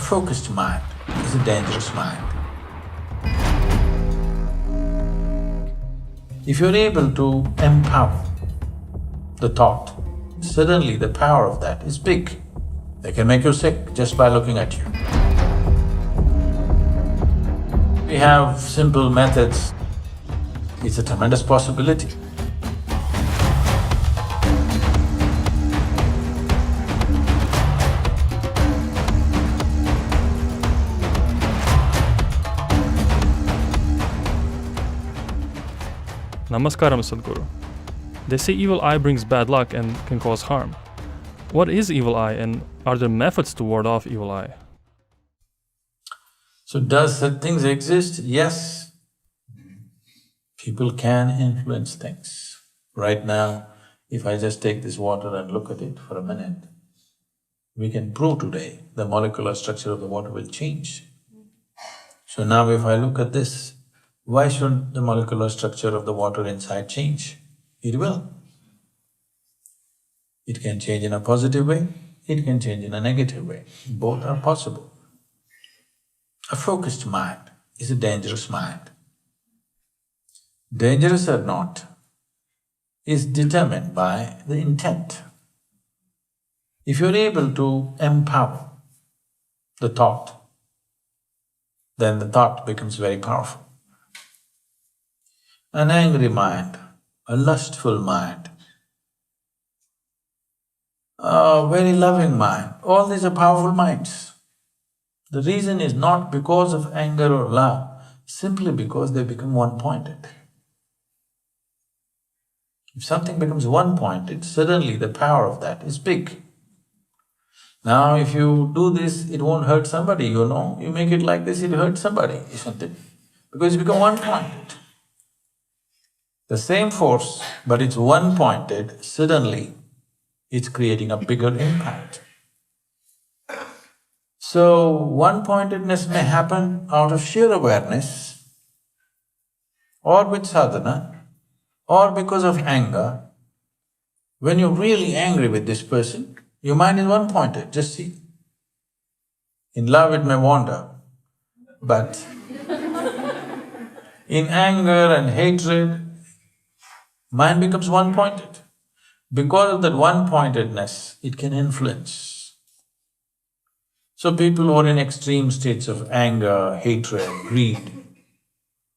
focused mind is a dangerous mind. If you're able to empower the thought, suddenly the power of that is big. They can make you sick just by looking at you. We have simple methods. It's a tremendous possibility. Namaskaram, Sadhguru. They say evil eye brings bad luck and can cause harm. What is evil eye, and are there methods to ward off evil eye? So does such things exist? Yes. People can influence things. Right now, if I just take this water and look at it for a minute, we can prove today the molecular structure of the water will change. So now if I look at this, why should the molecular structure of the water inside change? It will. It can change in a positive way, it can change in a negative way. Both are possible. A focused mind is a dangerous mind. Dangerous or not is determined by the intent. If you're able to empower the thought, then the thought becomes very powerful. An angry mind, a lustful mind, a very loving mind, all these are powerful minds. The reason is not because of anger or love, simply because they become one-pointed. If something becomes one-pointed, suddenly the power of that is big. Now if you do this, it won't hurt somebody, you know, you make it like this, it hurts somebody, isn't it? Because it's become one-pointed. The same force, but it's one-pointed, suddenly it's creating a bigger impact. So, one-pointedness may happen out of sheer awareness or with sadhana or because of anger. When you're really angry with this person, your mind is one-pointed, just see. In love it may wander, but in anger and hatred, mind becomes one-pointed. Because of that one-pointedness, it can influence. So people who are in extreme states of anger, hatred, greed,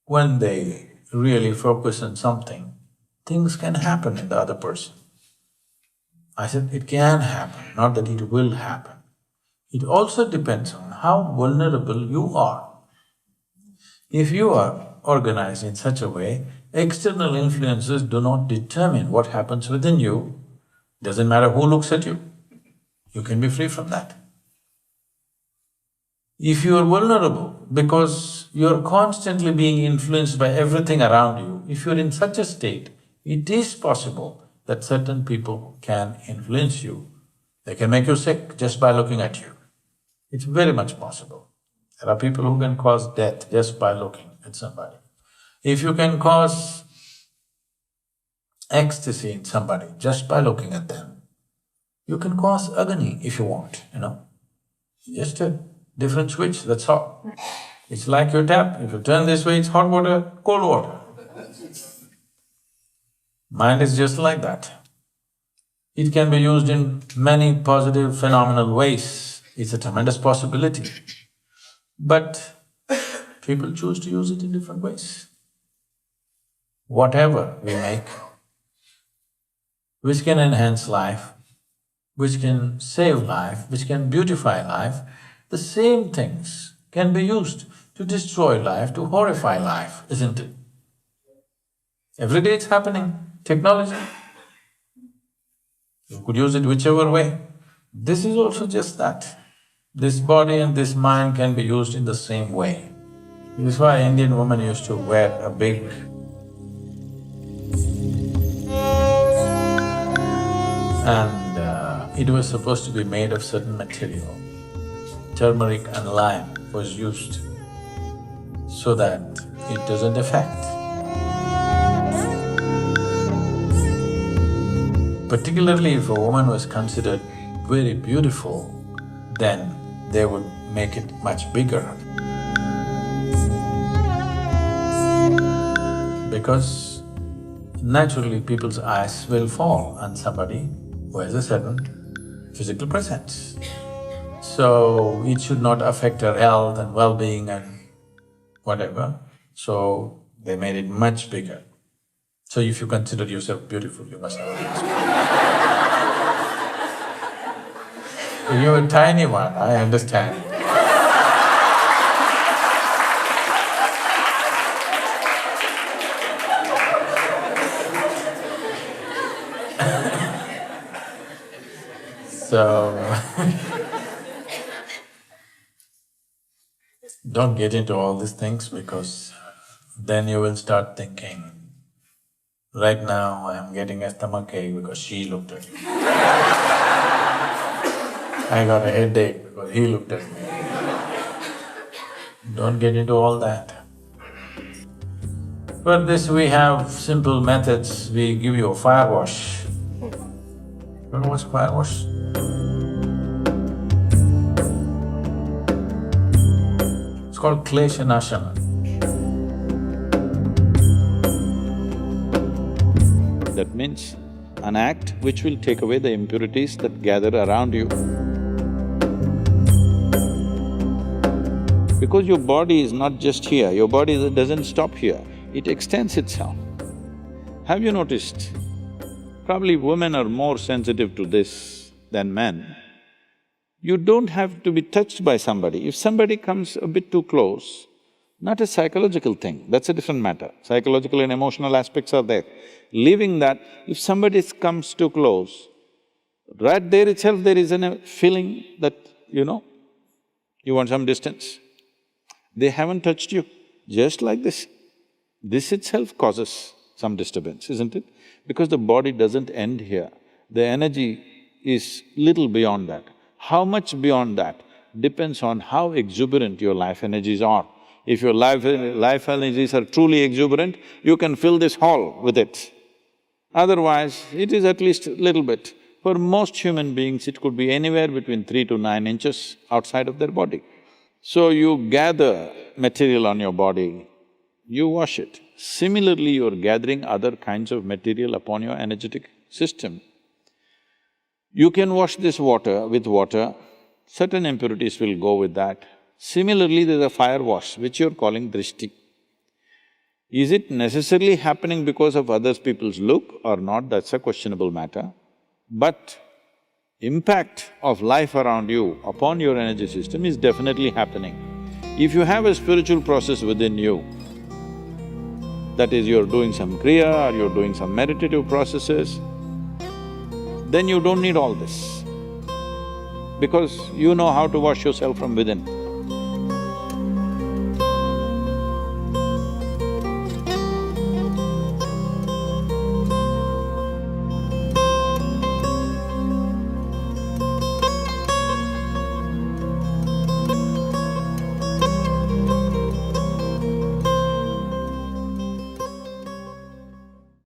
when they really focus on something, things can happen in the other person. I said it can happen, not that it will happen. It also depends on how vulnerable you are. If you are organized in such a way, external influences do not determine what happens within you. Doesn't matter who looks at you, you can be free from that. If you are vulnerable because you're constantly being influenced by everything around you, if you're in such a state, it is possible that certain people can influence you. They can make you sick just by looking at you. It's very much possible. There are people who can cause death just by looking at somebody. If you can cause ecstasy in somebody just by looking at them, you can cause agony if you want, you know. Just a different switch, that's all. It's like your tap, if you turn this way, it's hot water, cold water. Mind is just like that. It can be used in many positive, phenomenal ways. It's a tremendous possibility. But people choose to use it in different ways. Whatever we make, which can enhance life, which can save life, which can beautify life, the same things can be used to destroy life, to horrify life, isn't it? Every day it's happening, technology. You could use it whichever way. This is also just that. This body and this mind can be used in the same way. This is why Indian women used to wear a big and it was supposed to be made of certain material. Turmeric and lime was used so that it doesn't affect. Particularly if a woman was considered very beautiful, then they would make it much bigger. Because naturally people's eyes will fall on somebody who has a certain physical presence. So it should not affect her health and well-being and whatever, so they made it much bigger. So if you consider yourself beautiful, you must have a You're a tiny one, I understand. So don't get into all these things because then you will start thinking, right now I am getting a stomachache because she looked at me. I got a headache because he looked at me. Don't get into all that. For this we have simple methods, we give you a fire wash. You know what's fire wash? It's called Kleshanashana. That means an act which will take away the impurities that gather around you. Because your body is not just here, your body doesn't stop here, it extends itself. Have you noticed? Probably women are more sensitive to this than men. You don't have to be touched by somebody. If somebody comes a bit too close, not a psychological thing, that's a different matter. Psychological and emotional aspects are there. Leaving that, if somebody comes too close, right there itself there is a feeling that, you want some distance. They haven't touched you, just like this. This itself causes some disturbance, isn't it? Because the body doesn't end here, the energy is little beyond that. How much beyond that depends on how exuberant your life energies are. If your life energies are truly exuberant, you can fill this hall with it. Otherwise, it is at least a little bit. For most human beings, it could be anywhere between 3 to 9 inches outside of their body. So you gather material on your body, you wash it. Similarly, you're gathering other kinds of material upon your energetic system. You can wash this water with water, certain impurities will go with that. Similarly, there's a fire wash, which you're calling drishti. Is it necessarily happening because of other people's look or not, that's a questionable matter. But impact of life around you upon your energy system is definitely happening. If you have a spiritual process within you, that is, you're doing some kriya or you're doing some meditative processes, then you don't need all this. Because you know how to wash yourself from within.